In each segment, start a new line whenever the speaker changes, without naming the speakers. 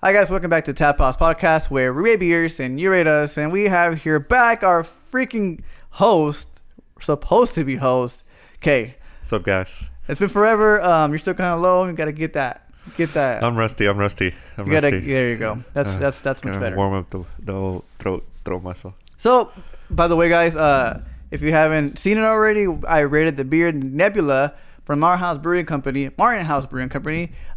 Hi guys, welcome back to Tap House Podcast, where we rate beers and you rate us, and we have here back our freaking host, supposed to be host, Kay.
What's up, guys?
It's been forever. You're still kind of low. You gotta get that.
I'm rusty.
There you go. That's much better.
Warm up the old throat muscle.
So, by the way, guys, if you haven't seen it already, I rated the beer Nebula from Martin House Brewing Company.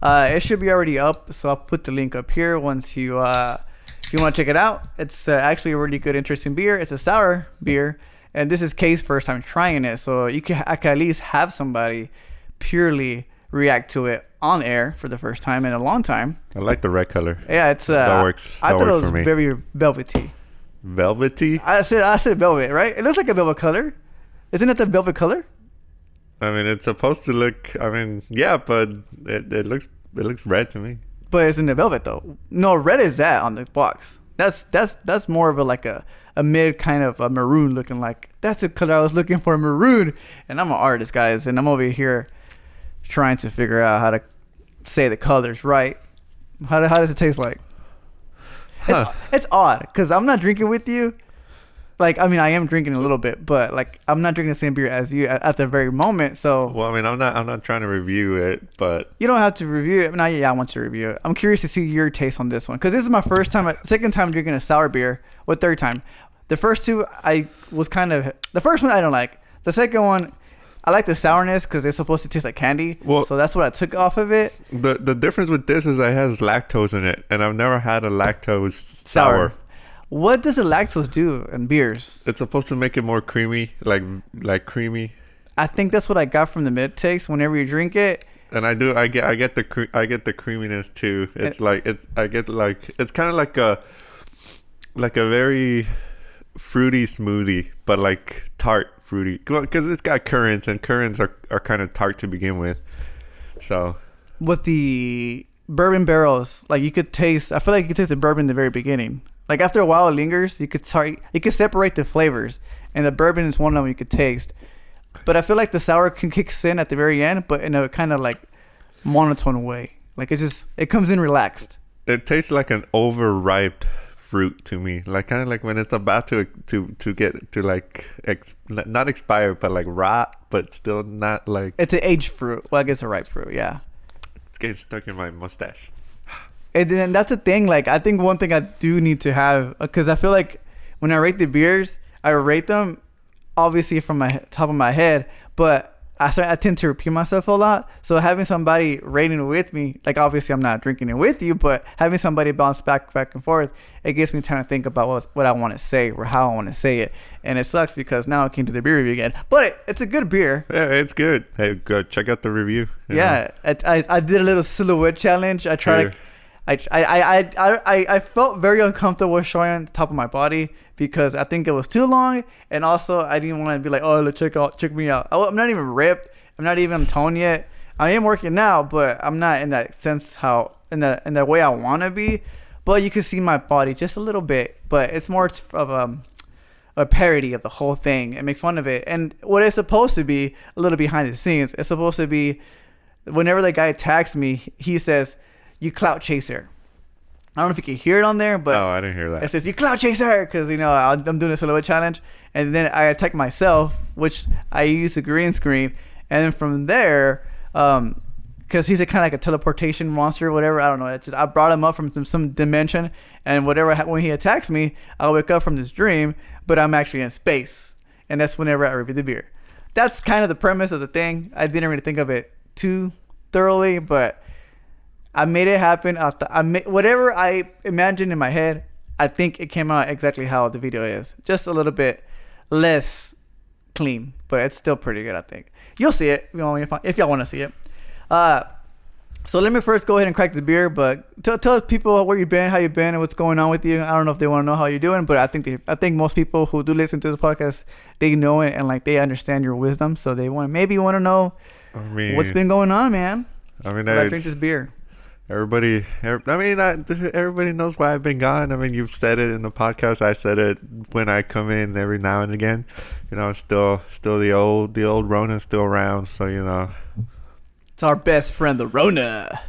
It should be already up, so I'll put the link up here once you if you want to check it out. It's actually a really good, interesting beer. It's a sour beer, and this is Kay's first time trying it, so I can at least have somebody purely react to it on air for the first time in a long time.
I like the red color.
Yeah, it's
that works.
I thought it was
for me.
very velvety.
Velvety?
I said velvet, right? It looks like a velvet color. Isn't it the velvet color?
I mean, it's supposed to look. I mean, yeah, but it looks red to me.
But isn't it velvet though? No, red is that on the box. That's more of a mid kind of a maroon looking like. That's the color I was looking for, maroon. And I'm an artist, guys, and I'm over here trying to figure out how to say the colors right. How does it taste like? Huh. It's odd because I'm not drinking with you. Like, I mean, I am drinking a little bit, but like, I'm not drinking the same beer as you at the very moment. So,
well, I mean, I'm not trying to review it, but
you don't have to review it. I want to review it. I'm curious to see your taste on this one because this is my second time drinking a sour beer. Or third time. The first two, the first one I don't like. The second one, I like the sourness because it's supposed to taste like candy. Well, so that's what I took off of it.
The difference with this is it has lactose in it, and I've never had a lactose sour.
What does the lactose do in beers?
It's supposed to make it more creamy, like creamy.
I think that's what I got from the mid taste whenever you drink it.
And I get the creaminess too. It's it's kind of like a very fruity smoothie, but like tart fruity, because it's got currants, and currants are kind of tart to begin with. So
with the bourbon barrels, like I feel like you could taste the bourbon in the very beginning. Like after a while it lingers, you could separate the flavors, and the bourbon is one of them you could taste. But I feel like the sour kicks in at the very end, but in a kind of like monotone way. Like it comes in relaxed.
It tastes like an overripe fruit to me, like kind of like when it's about to get to like not expire, but like rot, but still not like.
It's an aged fruit. Well, I guess a ripe fruit, yeah.
It's getting stuck in my mustache.
And then that's the thing. Like, I think one thing I do need to have, because I feel like when I rate the beers, I rate them obviously from my top of my head, but I tend to repeat myself a lot. So having somebody rating it with me, like obviously I'm not drinking it with you, but having somebody bounce back and forth, it gives me time to think about what I want to say or how I want to say it. And it sucks because now I came to the beer review again, but it's a good beer.
Yeah, it's good. Hey, go check out the review.
Yeah, I did a little silhouette challenge. I tried. I felt very uncomfortable showing the top of my body because I think it was too long, and also I didn't want to be like, oh, check me out. I'm not even ripped. I'm not even toned yet. I am working now, but I'm not in that sense in the way I want to be. But you can see my body just a little bit, but it's more of a parody of the whole thing and make fun of it. And what it's supposed to be, a little behind the scenes, it's supposed to be whenever the guy attacks me, he says, "You clout chaser." I don't know if you can hear it on there, but
I didn't hear that.
It says, "You clout chaser," because I'm doing a silhouette challenge, and then I attack myself, which I use a green screen, and then from there, because he's kind of like a teleportation monster or whatever. I don't know. It's just I brought him up from some dimension, and when he attacks me, I wake up from this dream, but I'm actually in space, and that's whenever I review the beer. That's kind of the premise of the thing. I didn't really think of it too thoroughly, but I made it happen. Whatever I imagined in my head, I think it came out exactly how the video is. Just a little bit less clean, but it's still pretty good, I think. You'll see it if y'all want to see it. So let me first go ahead and crack the beer, but tell people where you've been, how you've been, and what's going on with you. I don't know if they want to know how you're doing, but I think most people who do listen to this podcast, they know it and like they understand your wisdom, so they want to know what's been going on, man. I drink this beer.
Everybody knows why I've been gone. I mean, you've said it in the podcast. I said it when I come in every now and again. Still the old Rona's still around. So it's
our best friend, the Rona.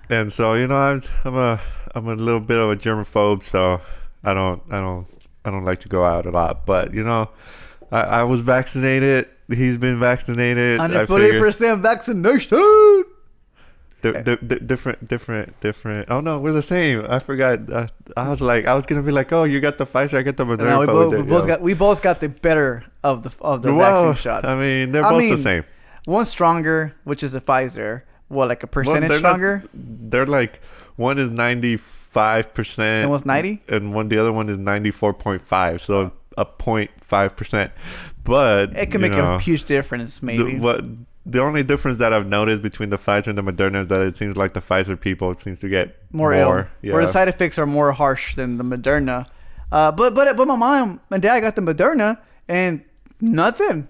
And so I'm I'm a little bit of a germaphobe, so I don't like to go out a lot. But I was vaccinated. He's been vaccinated.
140% vaccination.
Different. Oh no, we're the same. I forgot. I was gonna be like, oh, you got the Pfizer, I get the Moderna.
No, we both got the better of the vaccine shots.
I mean, they're both the same.
One's stronger, which is the Pfizer. What, like a percentage stronger?
They're like, one is 95%.
And one's 90?
And the other one is 94.5. So a 0.5%. But
it can make a huge difference, maybe.
The only difference that I've noticed between the Pfizer and the Moderna is that it seems like the Pfizer people seems to get
more ill. Yeah. Or the side effects are more harsh than the Moderna. But my mom and dad got the Moderna and nothing.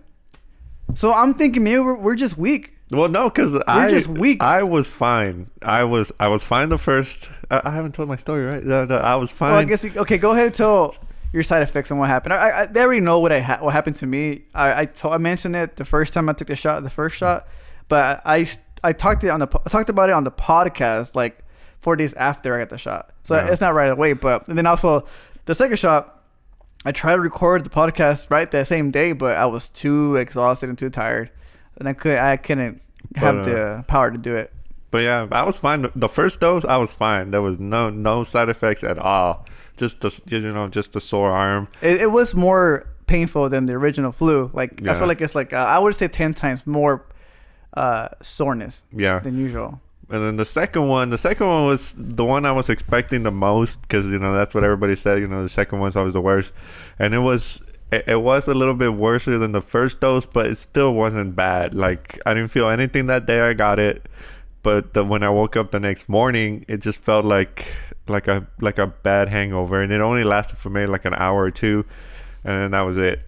So I'm thinking maybe we're just weak.
Well, no, because
we're just weak.
I was fine. I was fine the first. I haven't told my story, right? No, I was fine.
Well, I guess okay. Go ahead and tell your side effects and what happened. They already know what happened to me. I mentioned it the first time I took the first shot, but I talked about it on the podcast like 4 days after I got the shot. So it's not right away. But and then also the second shot, I tried to record the podcast right that same day, but I was too exhausted and too tired, and I couldn't have the power to do it.
But yeah, I was fine. The first dose, I was fine. There was no side effects at all. Just the sore arm.
It was more painful than the original flu. Like I feel like it's like I would say 10 times more soreness than usual.
And then the second one was the one I was expecting the most because that's what everybody said. The second one's always the worst, and it was a little bit worse than the first dose, but it still wasn't bad. Like I didn't feel anything that day I got it, but when I woke up the next morning, it just felt like a bad hangover, and it only lasted for maybe like an hour or two, and then that was it.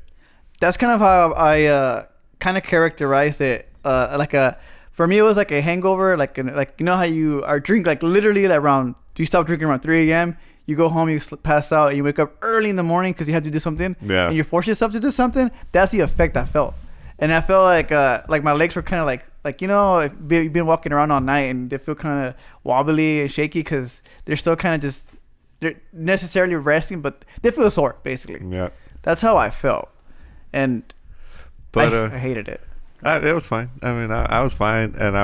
That's kind of how I kind of characterized it. For me, it was like a hangover, like how you are drink like literally like around. Do you stop drinking around 3 a.m.? You go home, you pass out, and you wake up early in the morning because you have to do something.
Yeah.
And you force yourself to do something. That's the effect I felt, and I felt like my legs were kind of like if you've been walking around all night and they feel kind of wobbly and shaky because they're still kind of they're necessarily resting, but they feel sore basically.
Yeah.
That's how I felt, and
but
I hated it.
It was fine. I mean, I was fine, and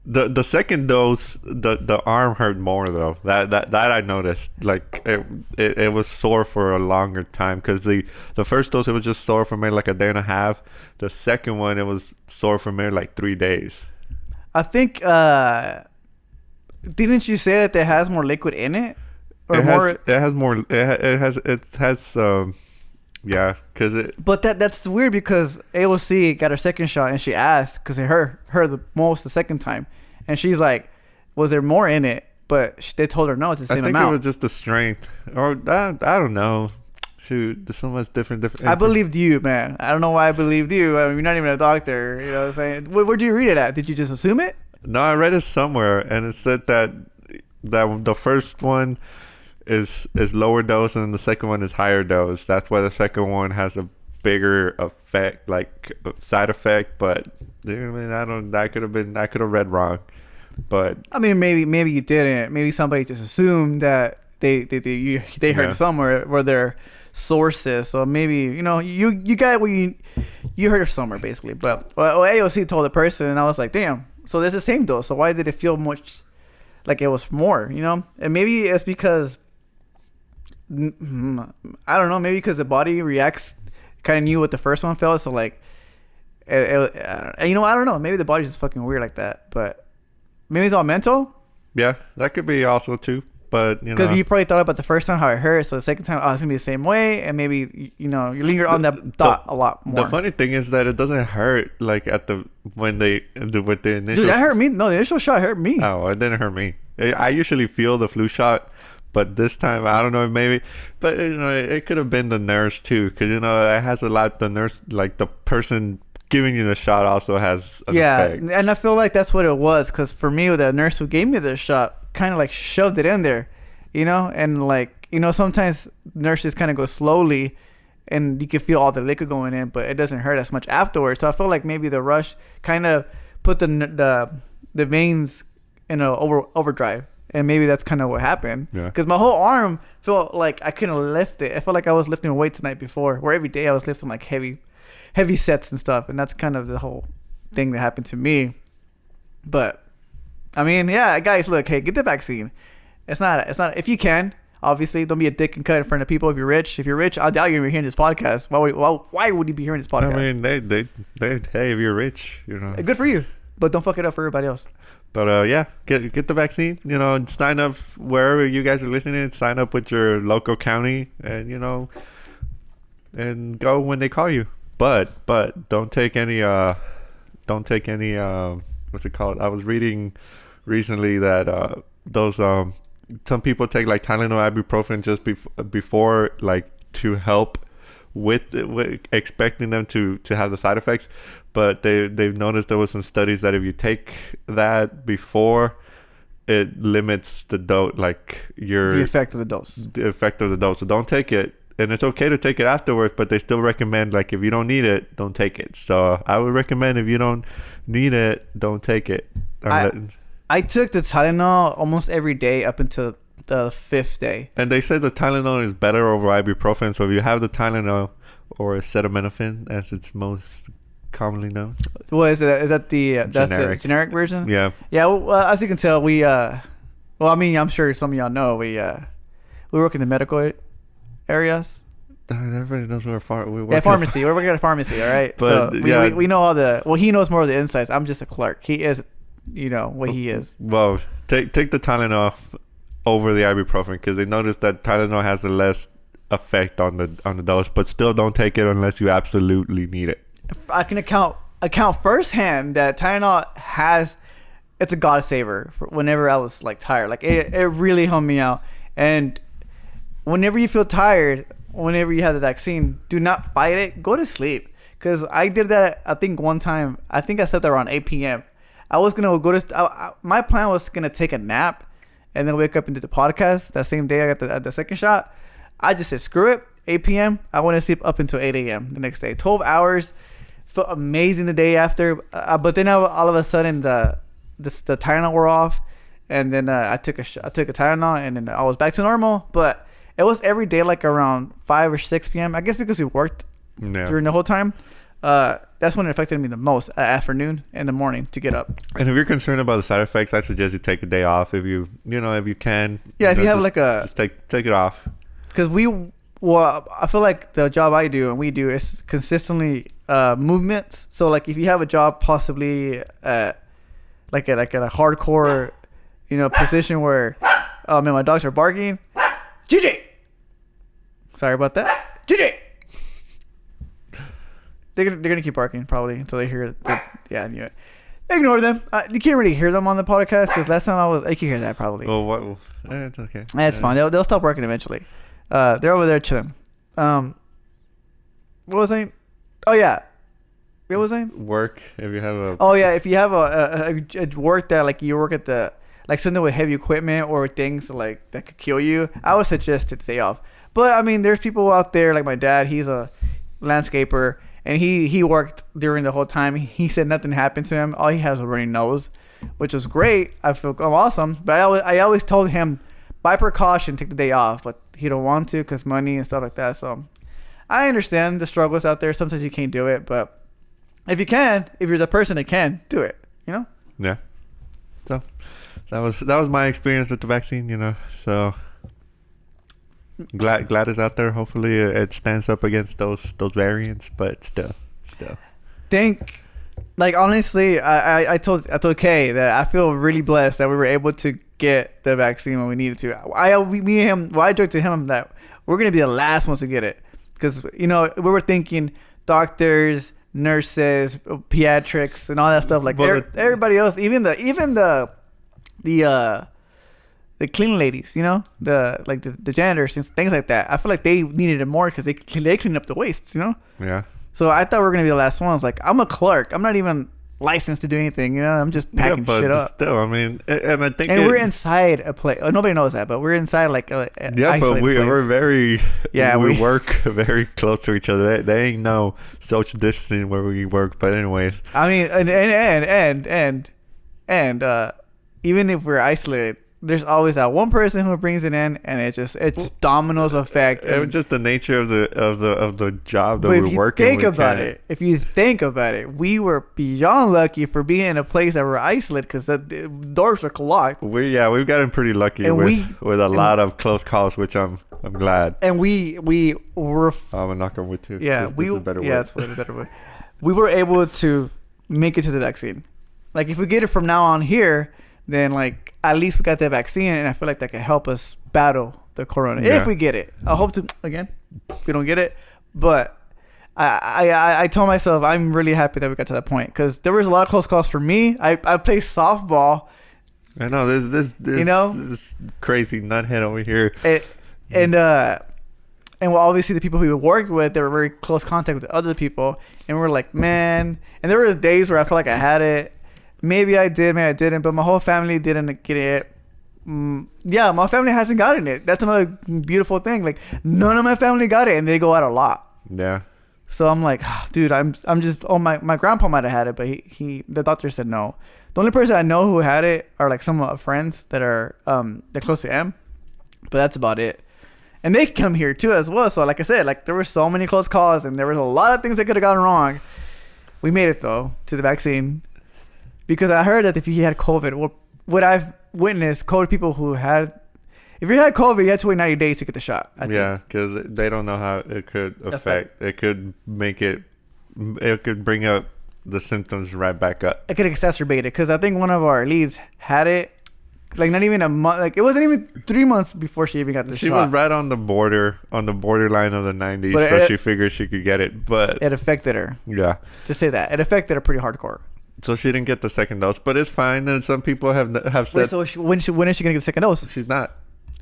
the second dose, the arm hurt more though. That I noticed. Like it was sore for a longer time because the first dose it was just sore for maybe like a day and a half. The second one it was sore for maybe like 3 days.
I think didn't you say that it has more liquid in it, or
it has yeah, because
But that's weird because AOC got her second shot and she asked because it hurt her the most the second time, and she's like, "Was there more in it?" But they told her no, it's the same amount.
I think it was just the strength, or I don't know. Shoot, there's so much different.
I believed you, man. I don't know why I believed you. I mean, you're not even a doctor. You know what I'm saying? Where'd you read it at? Did you just assume it?
No, I read it somewhere, and it said that the first one is lower dose and the second one is higher dose. That's why the second one has a bigger effect, like side effect. But I mean, I could have read wrong. But
I mean, maybe you didn't. Maybe somebody just assumed that they heard somewhere where their sources. So maybe you got what you heard it somewhere basically. But AOC told the person, and I was like, damn. So there's the same dose. So why did it feel much like it was more? And maybe it's because I don't know. Maybe because the body reacts, kind of knew what the first one felt. So like, I don't know. Maybe the body's just fucking weird like that. But maybe it's all mental.
Yeah, that could be also too. But
because you probably thought about the first time how it hurt, so the second time, it's gonna be the same way, and maybe you linger on that thought a lot more.
The funny thing is that it doesn't hurt like with the initial.
Dude, that hurt me. No, the initial shot hurt me.
Oh, it didn't hurt me. I usually feel the flu shot, but this time I don't know, maybe. But it could have been the nurse too, because it has a lot. The nurse, like the person giving you the shot, also has an effect.
And I feel like that's what it was, because for me, the nurse who gave me the shot kind of like shoved it in there, and like sometimes nurses kind of go slowly and you can feel all the liquid going in, but it doesn't hurt as much afterwards. So I feel like maybe the rush kind of put the the veins in a overdrive, and maybe that's kind of what happened.
Yeah.
Because my whole arm felt like I couldn't lift it. I felt like I was lifting weights the night before, where every day I was lifting like heavy sets and stuff, and that's kind of the whole thing that happened to me. But I mean, yeah, guys, look, hey, get the vaccine. It's not if you can. Obviously, don't be a dick and cut in front of people if you're rich. If you're rich, I doubt you're hearing this podcast. Why would you be hearing this podcast?
I mean, they hey, if you're rich, you know.
Good for you, but don't fuck it up for everybody else.
But yeah, get the vaccine. You know, and sign up wherever you guys are listening. Sign up with your local county, and you know, and go when they call you. But don't take any what's it called? I was reading recently that those some people take like Tylenol, ibuprofen just before, like, to help with expecting them to have the side effects, but they've noticed there was some studies that if you take that before, it limits the dose, like the
effect of the dose.
So don't take it, and it's okay to take it afterwards, but they still recommend, like, if you don't need it, don't take it. So I would recommend, if you don't need it, don't take it.
I took the Tylenol almost every day up until the 5th day.
And they say the Tylenol is better over ibuprofen. So if you have the Tylenol or acetaminophen, as it's most commonly known.
What is it? Is that the
generic.
The generic version?
Yeah.
Yeah. Well, as you can tell, we I mean, I'm sure some of y'all know we work in the medical areas.
Everybody knows we work.
Yeah, pharmacy. We're working at a pharmacy. All right. But so we know all the. Well, he knows more of the insights. I'm just a clerk. He is. You know what he is.
Well, take the Tylenol over the ibuprofen, because they noticed that Tylenol has the less effect on the dose, but still don't take it unless you absolutely need it.
I can account firsthand that Tylenol it's a godsaver for whenever I was like tired. Like it really helped me out. And whenever you feel tired, whenever you have the vaccine, do not fight it. Go to sleep. Because I did that, I think, one time. I think I slept around 8 p.m. I was going to go to... my plan was going to take a nap and then wake up and do the podcast. That same day I got the second shot. I just said, screw it. 8 p.m. I want to sleep up until 8 a.m. the next day. 12 hours. Felt amazing the day after. But then all of a sudden, the Tylenol wore off. And then I took a Tylenol, and then I was back to normal. But it was every day, like around 5 or 6 p.m. I guess because we worked during the whole time. That's when it affected me the most, afternoon and the morning to get up. And
if you're concerned about the side effects, I suggest you take a day off if you can.
Yeah, if you have like a...
Just take it off.
Because I feel like the job I do and we do is consistently movements. So like if you have a job possibly like at a hardcore, position where, oh man, my dogs are barking. GG! Sorry about that. GG! They're gonna keep barking probably until they hear it. Yeah, I knew it. Ignore them. You can't really hear them on the podcast because last time I could hear that probably.
Well, it's okay.
That's fine. They'll stop barking eventually. They're over there chilling. What was I? Oh yeah. What was I?
Work. If you have a.
Oh yeah, if you have a work that like you work at the like something with heavy equipment or things like that could kill you, I would suggest to stay off. But I mean, there's people out there like my dad. He's a landscaper. And he worked during the whole time. He said nothing happened to him. All he has is a runny nose, which is great. I feel awesome. But I always told him, by precaution, take the day off. But he don't want to because money and stuff like that. So I understand the struggles out there. Sometimes you can't do it. But if you can, if you're the person that can, do it.
Yeah. So that was my experience with the vaccine, So... Glad it's out there. Hopefully it stands up against those variants, but still.
Honestly, I told Kay that I feel really blessed that we were able to get the vaccine when we needed to. I joked to him that we're gonna be the last ones to get it because we were thinking doctors, nurses, pediatrics, and all that stuff. Like everybody else, even the cleaning ladies, the janitors and things like that. I feel like they needed it more because they clean up the wastes,
Yeah.
So I thought we were gonna be the last ones. Like I'm a clerk. I'm not even licensed to do anything. I'm just packing shit up.
Still, I mean, and I think.
And we're inside a place. Nobody knows that, but we're inside like a
but we're very.
Yeah,
we work very close to each other. They ain't no social distancing where we work. But anyways.
I mean, and And even if we're isolated, there's always that one person who brings it in, and it just dominoes effect.
It was just the nature of the job that
but
we're
if you
working.
if you think about it, we were beyond lucky for being in a place that we're isolated because the doors are locked.
We've gotten pretty lucky with a lot of close calls, which I'm glad.
And we were.
I'm gonna knock on wood too.
Yeah,
this is a better word.
Yeah, that's a better word. We were able to make it to the vaccine. Like if we get it from now on here, then like at least we got that vaccine, and I feel like that can help us battle the corona if we get it. I hope to again we don't get it, but I told myself I'm really happy that we got to that point because there was a lot of close calls for me. I play softball.
I know this this crazy nuthead over here.
And well, obviously the people we worked with, they were very close contact with other people, and we're like, man. And there was days where I felt like I had it. Maybe I did, maybe I didn't, but my whole family didn't get it. Yeah, my family hasn't gotten it. That's another beautiful thing. Like none of my family got it, and they go out a lot.
Yeah.
So I'm like, oh, dude, I'm just. Oh, my grandpa might have had it, but the doctor said no. The only person I know who had it are like some of my friends that are they're close to M, but that's about it. And they come here too as well. So like I said, like there were so many close calls, and there was a lot of things that could have gone wrong. We made it though to the vaccine. Because I heard that if you had COVID, what I've witnessed, COVID people who had, if you had COVID, you had to wait 90 days to get the shot.
Yeah, because they don't know how it could affect. It could it could bring up the symptoms right back up.
It could exacerbate it. Because I think one of our leads had it, like not even a month, like it wasn't even 3 months before she even got the shot.
She was right on the borderline of the 90s, so she figured she could get it. But
it affected her.
Yeah.
To say that. It affected her pretty hardcore.
So she didn't get the second dose, but it's fine. And some people have said.
Wait, so when is she gonna get the second dose?
She's not.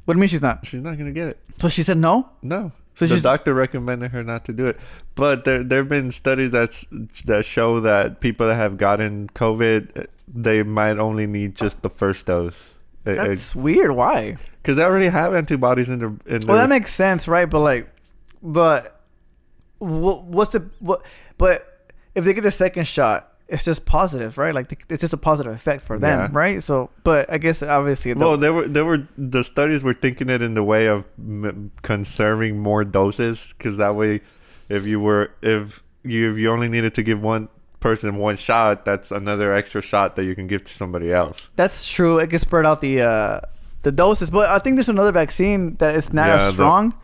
What do you mean she's not?
She's not gonna get it.
So she said no.
No. So the doctor recommended her not to do it. But there have been studies that show that people that have gotten COVID, they might only need just the first dose.
That's weird. Why?
Because they already have antibodies in their.
Well, that makes sense, right? But if they get the second shot, it's just positive, right? Like it's just a positive effect for them, right? So, but I guess obviously.
The studies were thinking it in the way of conserving more doses, because that way, if you only needed to give one person one shot, that's another extra shot that you can give to somebody else.
That's true. It can spread out the doses, but I think there's another vaccine that is not as strong.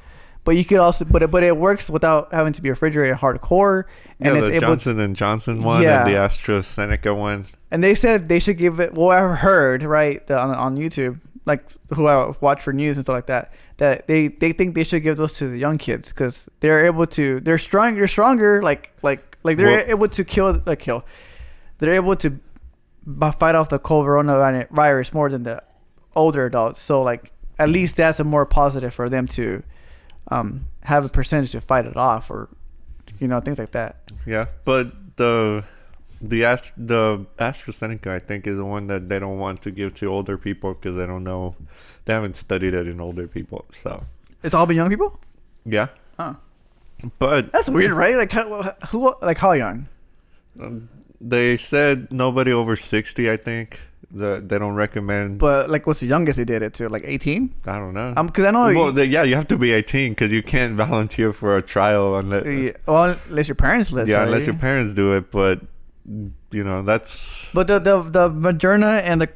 But you could also, but it works without having to be refrigerated hardcore. And it's
the Johnson & Johnson one and the AstraZeneca one.
And they said they should give it. Well, I've heard on YouTube, like who I watch for news and stuff like that, that they think they should give those to the young kids because they're able to. They're strong. They're stronger. They're able to kill. They're able to fight off the coronavirus more than the older adults. So like at least that's a more positive for them to. Have a percentage to fight it off, or things like that.
Yeah, but the AstraZeneca, I think, is the one that they don't want to give to older people because they don't know, they haven't studied it in older people. So
it's all been young people.
Yeah.
Huh.
But
that's weird, right? Like how young?
They said nobody over 60. I think. They don't recommend.
But like, what's the youngest they did it to? Like 18?
I don't know.
Because I know.
Well, you have to be 18 because you can't volunteer for a trial
unless your parents live.
Yeah, unless your parents do it. But that's.
But the Moderna and the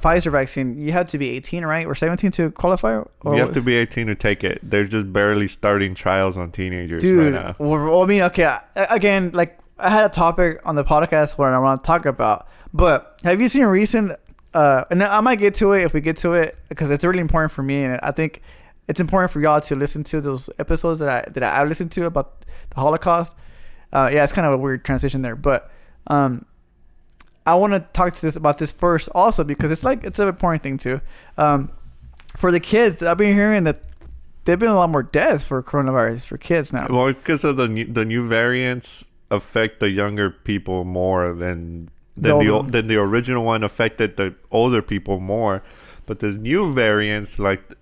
Pfizer vaccine, you have to be 18, right, or 17 to qualify. Or
you have to be 18 to take it. They're just barely starting trials on teenagers
right
now.
Well, I mean, okay. Again, like I had a topic on the podcast where I want to talk about. But have you seen recent? And I might get to it if we get to it because it's really important for me, and I think it's important for y'all to listen to those episodes that I listened to about the Holocaust. Yeah, it's kind of a weird transition there, but I want to talk about this first also because it's an important thing too. For the kids, I've been hearing that there've been a lot more deaths for coronavirus for kids now.
Well, it's because of the new variants affect the younger people more than the original one affected the older people more, but the new variants, like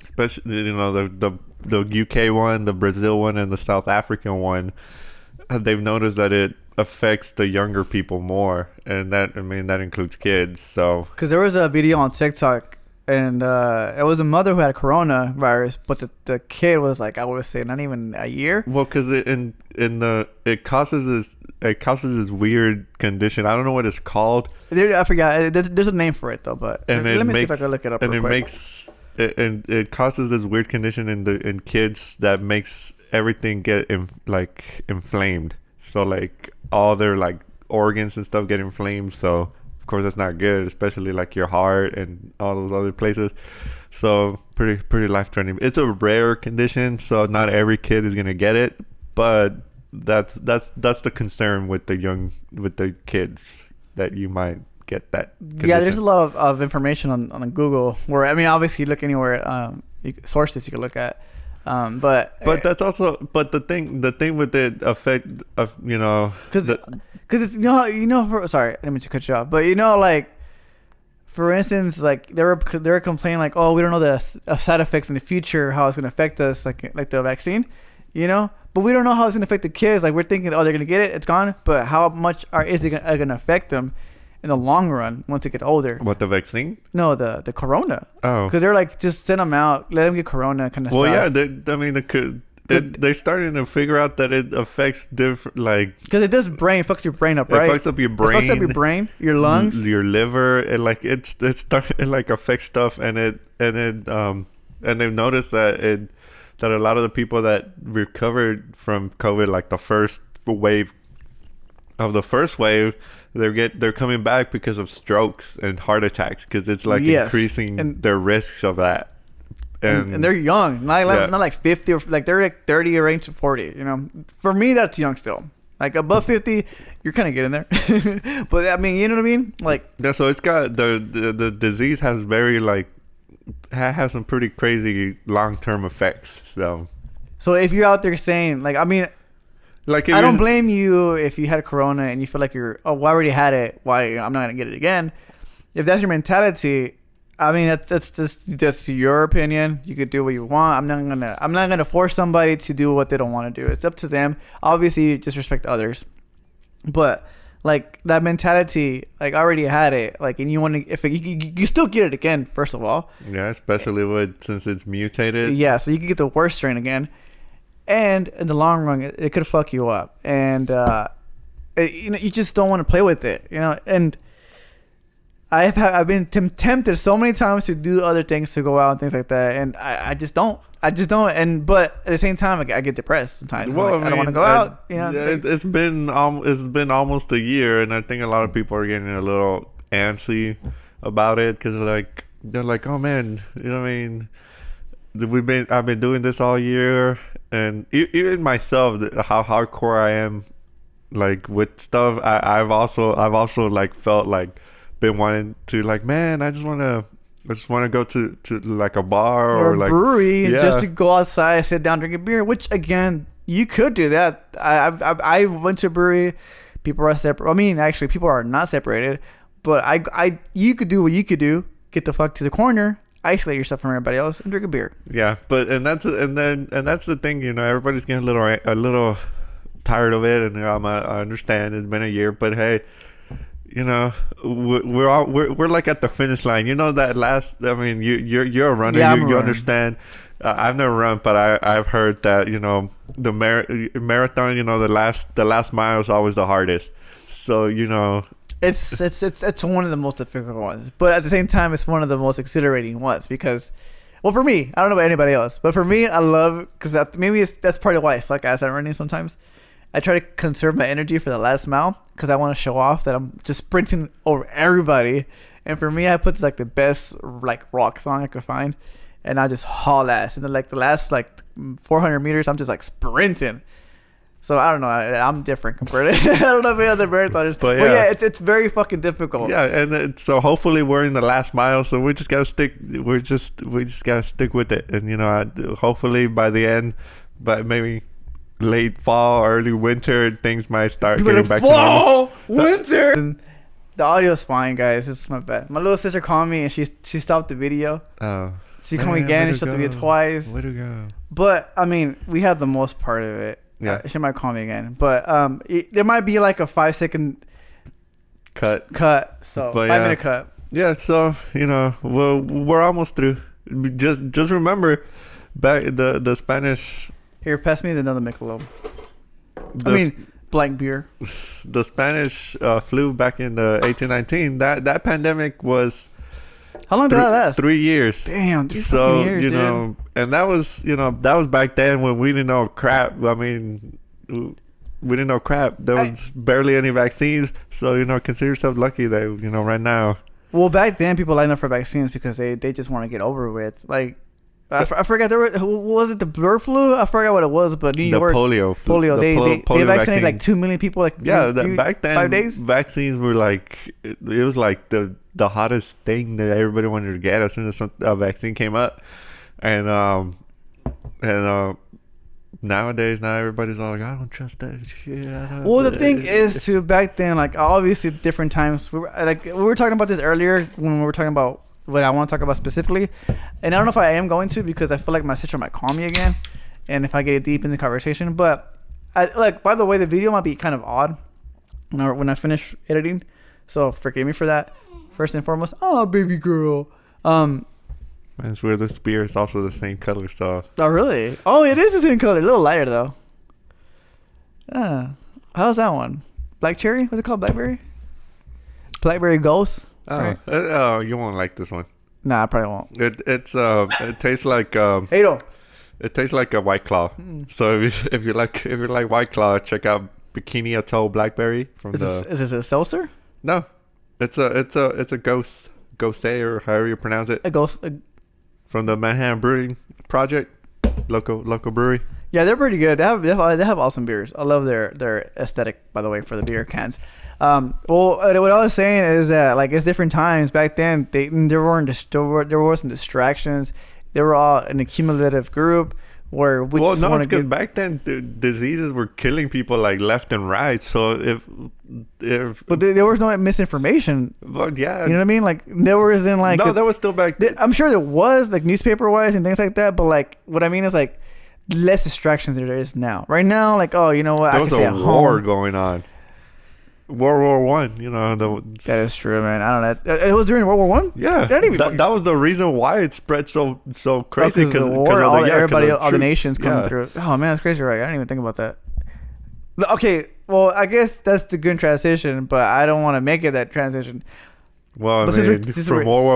especially the UK one, the Brazil one, and the South African one, they've noticed that it affects the younger people more, and that includes kids. So
because there was a video on TikTok, and it was a mother who had coronavirus, but the kid was like, I would say not even a year.
well, because it causes this weird condition. I don't know what it's called.
I forgot. There's a name for it though, but
And
let me see if I can look it up.
And
real quick.
it causes this weird condition in kids that makes everything get inflamed. So like all their like organs and stuff get inflamed. So of course that's not good, especially like your heart and all those other places. So pretty life threatening. It's a rare condition, so not every kid is gonna get it, but that's the concern with the kids, that you might get that condition.
Yeah, there's a lot of information on Google where, I mean, obviously you look anywhere, sources you can look at, but
that's also, but the thing with it affect of, you know,
because it's, sorry, I didn't mean to cut you off, but like, for instance, like they were complaining like, oh, we don't know the side effects in the future, how it's going to affect us, like the vaccine, but we don't know how it's going to affect the kids. Like we're thinking, oh, they're going to get it, it's gone, but how much is it going to affect them in the long run once they get older?
What, the vaccine?
No, the corona.
Oh,
because they're like, just send them out, let them get corona kind of stuff.
well, yeah, they're starting to figure out that it affects different, like,
because it does fucks your brain up, right?
It fucks up your brain.
It fucks up your brain, your lungs,
your liver. It like it like affects stuff, and they've noticed that a lot of the people that recovered from COVID, like the first wave, they're coming back because of strokes and heart attacks, because it's like increasing their risks of that. And
they're young, not like 50 or like they're like 30 or range to 40. For me that's young still. Like above 50, you're kind of getting there. But I mean, you know what I mean? Like,
yeah. So it's got the disease has very like has some pretty crazy long-term effects. So
if you're out there saying like, I mean, like I don't blame you if you had corona and you feel like I already had it, why I'm not gonna get it again. If that's your mentality, I mean, that's just your opinion. You could do what you want. I'm not gonna force somebody to do what they don't want to do. It's up to them. Obviously, just respect others. But like that mentality, like I already had it. Like, and you want to, if you still get it again. First of all,
yeah, especially since it's mutated.
Yeah, so you can get the worst strain again, and in the long run, it could fuck you up. And you just don't want to play with it. And I've been tempted so many times to do other things, to go out and things like that, and I just don't. But at the same time, I get depressed sometimes. Well, I don't want to go out.
It's been almost a year, and I think a lot of people are getting a little antsy about it, because they're like, oh man, you know what I mean? I've been doing this all year, and even myself, how hardcore I am, like with stuff. I've also like felt like been wanting to, like, man, I just want to go to like a bar or
a
like
brewery, just to go outside, sit down, drink a beer. Which again, you could do that. I went to a brewery. People are separate. I mean, actually, people are not separated. But you could do what you could do. Get the fuck to the corner, isolate yourself from everybody else, and drink a beer. Yeah,
but that's the thing. Everybody's getting a little tired of it, and I understand it's been a year, but hey. We're like at the finish line. That last. I mean, you're a runner.
Yeah,
you understand. I've never run, but I've heard that the marathon. The last mile is always the hardest. So
it's one of the most difficult ones, but at the same time, it's one of the most exhilarating ones because, well, for me, I don't know about anybody else, but for me, I love because that's part of why I suck ass at running sometimes. I try to conserve my energy for the last mile because I want to show off that I'm just sprinting over everybody. And for me, I put like the best like rock song I could find, and I just haul ass. And then like the last like 400 meters, I'm just like sprinting. So I don't know. I'm different compared to I don't know if any other marathoners, but yeah, it's very fucking difficult.
Yeah, and so hopefully we're in the last mile, so we just gotta stick. We just gotta stick with it, and hopefully by the end, but maybe late fall, early winter, things might start getting back to normal.
Winter. And the audio's fine, guys. This is my bad. My little sister called me and she stopped the video.
Oh.
She called me again and stopped the video twice.
Way to go.
But I mean, we had the most part of it.
Yeah.
She might call me again, but there might be like a 5-second
cut.
So
But
5-minute cut.
Yeah, so we're almost through. Just remember, back the Spanish.
Here, pass me another Michelob.
The,
blank beer.
The Spanish flu back in the 1819. That pandemic was.
How long did that last?
3 years.
Damn, 3
so
fucking years,
you
dude.
know, and that was back then when we didn't know crap. I mean, we didn't know crap. There was barely any vaccines. So consider yourself lucky that right now.
Well, back then people lined up for vaccines because they just want to get over with. Like, I forgot was it the bird flu? I forgot what it was, but New York
polio flu.
Polio. They vaccinated
vaccine.
like 2 million people. Like
back then
5 days.
Vaccines were like it was like the hottest thing that everybody wanted to get as soon as a vaccine came up, and nowadays everybody's all like, I don't trust that shit.
Well, the thing is, too, back then, like obviously different times. We were talking about this earlier when we were talking about what I want to talk about specifically, and I don't know if I am going to because I feel like my sister might call me again, and if I get deep in the conversation. But by the way, the video might be kind of odd when I finish editing, so forgive me for that. First and foremost, oh baby girl.
It's weird. This beer is also the same color, so.
Oh really? Oh, it is the same color. A little lighter though. How's that one? Black cherry? What's it called? Blackberry? Blackberry Ghost?
Oh,
right?
You won't like this one.
Nah, I probably won't.
It tastes like
Ado.
It tastes like a White Claw. So if you like White Claw, check out Bikini Atoll Blackberry from
Is this a seltzer?
No, it's a ghost or however you pronounce it.
A ghost.
From the Manhattan Brewing Project, local brewery.
Yeah, they're pretty good. They have awesome beers. I love their aesthetic, by the way, for the beer cans. Well, what I was saying is that like it's different times. Back then, there wasn't distractions. They were all an accumulative group where we just want to
get. Back then, the diseases were killing people like left and right. So
but there was no misinformation.
But yeah,
you know what I mean. Like there wasn't like
that was still back.
I'm sure there was like newspaper wise and things like that. But like what I mean is like less distractions than there is now. Right now, like you know what?
There was a war going on. World War One,
that is true, man. I don't know. It was during World War One.
Yeah, that was the reason why it spread so crazy.
Because all the nations coming through. Oh man, that's crazy, right? I didn't even think about that. Okay, well, I guess that's the good transition, but I don't want to make it that transition.
Well, I mean, from World War